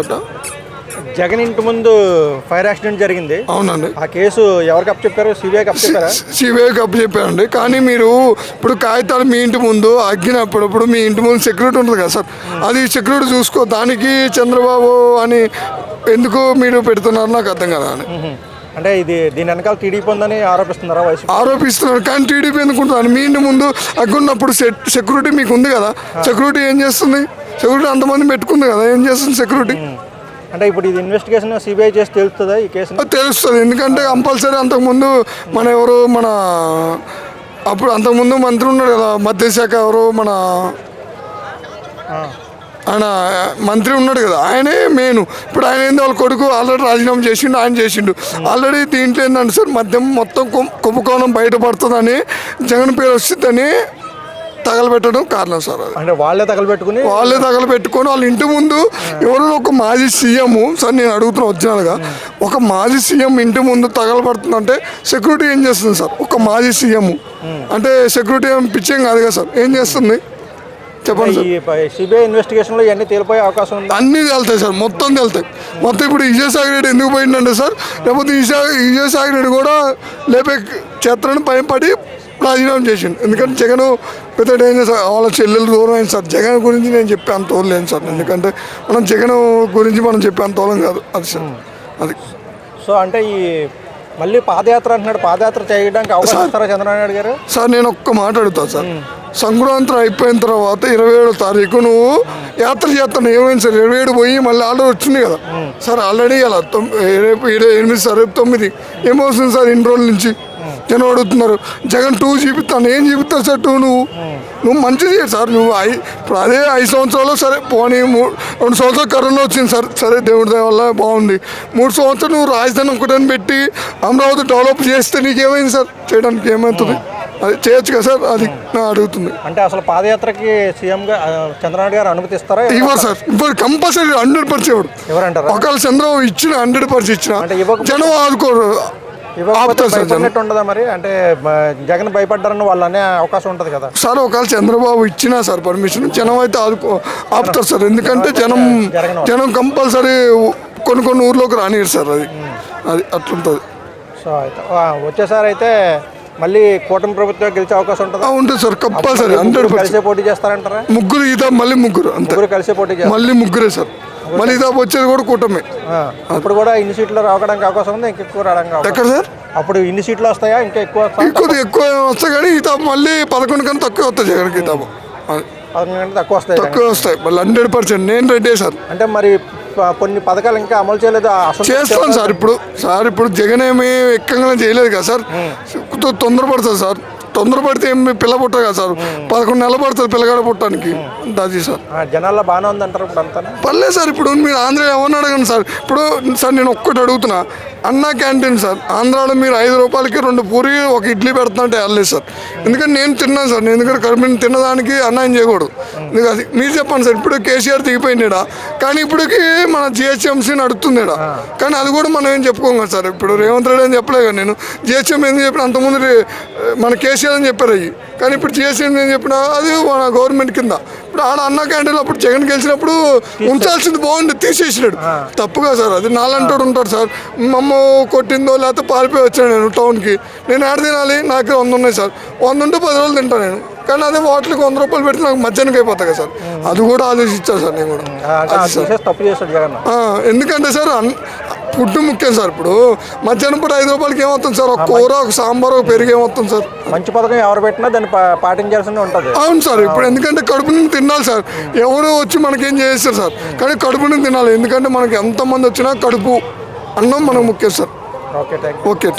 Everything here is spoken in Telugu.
కట్ట. జగన్ ఇంటి ముందు ఫైర్ యాక్సిడెంట్ జరిగింది. అవునండి. ఆ కేసు ఎవరికి అప్పచెప్పారు? సిబిఐకి అప్పచెప్పారా? సిబిఐకి అప్పచెప్పారండి. కానీ మీరు ఇప్పుడు కాగితాలు మీ ఇంటి ముందు అగ్గినప్పుడు మీ ఇంటి ముందు సెక్యూరిటీ ఉంటుంది కదా సార్, అది సెక్యూరిటీ చూసుకో, దానికి చంద్రబాబు అని ఎందుకు మీరు పెడుతున్నారు నాకు అర్థం కదా అని. అంటే దీని వెనకాల టీడీపీ ఉందని ఆరోపిస్తున్నారా? ఆరోపిస్తున్నారు. కానీ టీడీపీ ఎందుకుంటుంది? మీ ఇంటి ముందు అగ్గున్నప్పుడు సెక్యూరిటీ మీకు ఉంది కదా, సెక్యూరిటీ ఏం చేస్తుంది? సెక్యూరిటీ అంతమంది పెట్టుకుంది కదా, ఏం చేస్తుంది సెక్యూరిటీ? అంటే ఇప్పుడు ఇది ఇన్వెస్టిగేషన్ సిబిఐ చేసి తెలుస్తుందా ఈ కేసు? తెలుస్తుంది. ఎందుకంటే కంపల్సరీ అంతకుముందు అప్పుడు అంతకుముందు మంత్రి ఉన్నాడు కదా, మత్స్యశాఖ ఎవరు ఆయన మంత్రి ఉన్నాడు కదా, ఆయనే మెయిన్. ఇప్పుడు ఆయన ఏంది, వాళ్ళ కొడుకు ఆల్రెడీ రాజీనామా చేసిండు, ఆయన చేసిండు ఆల్రెడీ. దీంట్లో ఏంటంటే సార్, మద్యం మొత్తం కుంభకోణం బయటపడుతుందని, జగన్ పేరు వచ్చిందని తగలబెట్టడం కారణం సార్. అది అంటే వాళ్ళే తగలబెట్టుకొని వాళ్ళ ఇంటి ముందు ఎవరో ఒక మాజీ సీఎం సార్, నేను అడుగుతున్నా ఒరిజినల్గా, ఒక మాజీ సీఎం ఇంటి ముందు తగలబడుతుందంటే సెక్యూరిటీ ఏం చేస్తుంది సార్? ఒక మాజీ సీఎం అంటే సెక్యూరిటీ ఏం పిచ్చేం కాదు కదా సార్, ఏం చేస్తుంది చెప్పండి సార్? సిబిఐ ఇన్వెస్టిగేషన్లో ఇవన్నీ తేలిపోయే అవకాశం ఉంది. అన్నీ తేలుతాయి సార్, మొత్తం తేలుతాయి. మొత్తం ఇప్పుడు విజయసాయి రెడ్డి ఎందుకు పోయిందంటే సార్, లేకపోతే విజయసాయి రెడ్డి కూడా లేపే చేతనని భయపడి రాజీనామా చేసిండు. ఎందుకంటే జగన్ పెద్ద డేంజర్ సార్, వాళ్ళ చెల్లెలు దూరం అయింది సార్. జగన్ గురించి నేను చెప్పే అంత తోలేను సార్, ఎందుకంటే మనం జగన్ గురించి మనం చెప్పే అంత తోలం కాదు అది సార్. అది సో అంటే మళ్ళీ పాదయాత్ర అంటున్నాడు, పాదయాత్ర చేయడానికి అవకాశం ఇస్తారా చంద్రబాబు నాయుడు గారు? సార్ నేను ఒక్క మాట అడుగుతాను సార్, సంక్రాంతి అయిపోయిన తర్వాత 27వ తారీఖు నువ్వు యాత్ర చేస్తాను, ఏమైంది సార్? 27 పోయి మళ్ళీ ఆర్డర్ వచ్చింది కదా సార్, ఆల్రెడీ అలా రేపు 8 సార్, రేపు 9 ఏమవుతుంది సార్? ఇన్ని రోజుల నుంచి జనం అడుగుతున్నారు, జగన్ 2 చూపిస్తాను. ఏం చూపిస్తారు సార్ 2? నువ్వు మంచిది సార్. నువ్వు ఇప్పుడు అదే 5 సంవత్సరాలు సరే పోనీ, 2 సంవత్సరాలు కరోనా వచ్చింది సార్, సరే దేవుడి దయ వల్ల బాగుంది. 3 సంవత్సరాలు నువ్వు రాజధాని ఒకటని పెట్టి అమరావతి డెవలప్ చేస్తే నీకేమైంది సార్? చేయడానికి ఏమవుతుంది? అది చేయొచ్చు కదా సార్, అది నా అడుగుతుంది. అంటే అసలు పాదయాత్రకి సీఎంగా చంద్రబాబు గారు అనుమతిస్తారా? ఇవ్వరు సార్, ఇవ్వరు. కంపల్సరీ 100% ఇవ్వడు. ఎవరంటారు? ఒకవేళ చంద్రబాబు ఇచ్చిన 100% ఇచ్చిన జనం ఆదుకోరు. ఉండదా మరి? అంటే జగన్ భయపడ్డారని వాళ్ళు అనే అవకాశం ఉంటుంది కదా సార్. ఒకవేళ చంద్రబాబు ఇచ్చినా సార్ పర్మిషన్, జనం అయితే ఆపుతారు సార్. ఎందుకంటే జనం కంపల్సరీ కొన్ని ఊర్లోకి రానియరు సార్. అది అట్లుంటుంది. సో అయితే వచ్చేసారి అయితే మళ్ళీ కూటమి ప్రభుత్వం గెలిచే అవకాశం ఉంటుంది. ఉంటుంది సార్, కంపల్సరీ 100% కలిసే పోటీ చేస్తారంటారా? ముగ్గురు ఇదా మళ్ళీ ముగ్గురు అంతే, కలిసే పోటీ మళ్ళీ ముగ్గురే సార్. మళ్ళీ ఇదా వచ్చేది కూడా కూటమే. అప్పుడు కూడా ఇన్ని సీట్లు రావడానికి అవకాశం ఉంది, ఇంకెక్కువ రావడానికి ఎక్కడ సార్? అప్పుడు ఇన్ని సీట్లు వస్తాయా? ఇంకా ఎక్కువ వస్తాయి కానీ ఇతాబు మళ్ళీ 11 కన్నా తక్కువ వస్తాయి జగన్కి. ఇతాబు 11 కంటే తక్కువ వస్తాయి మళ్ళీ 100%. నేను రెడ్డి సార్. అంటే మరి కొన్ని పథకాలు ఇంకా అమలు చేయలేదు. చేస్తాను సార్. ఇప్పుడు జగన్ ఏమి ఎక్కంగా చేయలేదు కదా సార్, తొందరపడుతుంది సార్. తొందరపడితే ఏమి పిల్ల పుట్టదు కదా సార్, 11 నెలలు పడుతుంది పిల్లగాడ పుట్టడానికి. అది సార్ జనాల్లో బాగానే ఉందంటారు ఇప్పుడు అంతా? పర్లేదు సార్. ఇప్పుడు మీరు ఆంధ్ర ఎవరిని అడగండి సార్. ఇప్పుడు సార్ నేను ఒక్కటి అడుగుతున్నా, అన్నా క్యాంటీన్ సార్, ఆంధ్రాలో మీరు 5 రూపాయలకి 2 పూరి 1 ఇడ్లీ పెడుతుంటే వెళ్ళలేదు సార్. ఎందుకంటే నేను తిన్నాను సార్. నేను ఎందుకంటే కడుపుని తిన్నదానికి అన్యాయం చేయకూడదు. అది మీరు చెప్పండి సార్. ఇప్పుడు కేసీఆర్ దిగిపోయినాడా, కానీ ఇప్పటికి మన జిహెచ్ఎంసీ నడుతుందేడా, కానీ అది కూడా మనం ఏం చెప్పుకోం కదా సార్. ఇప్పుడు రేవంత్ రెడ్డి అని చెప్పలేదు కదా నేను, జిహెచ్ఎం ఎందుకు చెప్పిన, అంతకుముందు మన కేసీఆర్ అని చెప్పారు అయ్యి, కానీ ఇప్పుడు జిహెచ్ఎం ఏం చెప్పినా అది మన గవర్నమెంట్ కింద. ఇప్పుడు ఆడ అన్నా క్యాంటీన్లో అప్పుడు జగన్ గెలిచినప్పుడు ఉంచాల్సింది, బాగుంది, తీసేసినాడు. తప్పుగా సార్. అది నాలంటాడు ఉంటాడు సార్, మమ్మ కొట్టిందో లేకపోతే పారిపోయి వచ్చాను నేను టౌన్కి, నేను ఆడ తినాలి, నాకు 100 ఉన్నాయి సార్, 100 ఉంటే 10 రోజులు తింటాను నేను. కానీ అదే వాటికి 100 రూపాయలు పెట్టి నాకు మధ్యాహ్నం అయిపోతాయి కదా సార్. అది కూడా ఆలోచించాను సార్ నేను కూడా. తప్పు చేస్తాడు జగన్. ఎందుకంటే సార్ ఫుడ్ ముఖ్యం సార్. ఇప్పుడు మధ్యాహ్నం పూట 5 రూపాయలకి ఏమవుతుంది సార్? ఒక కూర, ఒక సాంబార్, ఒక పెరుగు ఏమవుతుంది సార్? మంచి పథకం ఎవరు పెట్టినా దాన్ని పాటించాల్సి ఉంటుంది. అవును సార్. ఇప్పుడు ఎందుకంటే కడుపు నుండి తినాలి సార్. ఎవరు వచ్చి మనకేం చేస్తారు సార్, కానీ కడుపు నుండి తినాలి. ఎందుకంటే మనకి ఎంతమంది వచ్చినా కడుపు అన్నం మనకు ముఖ్యం sir. Okay, thank you. Okay.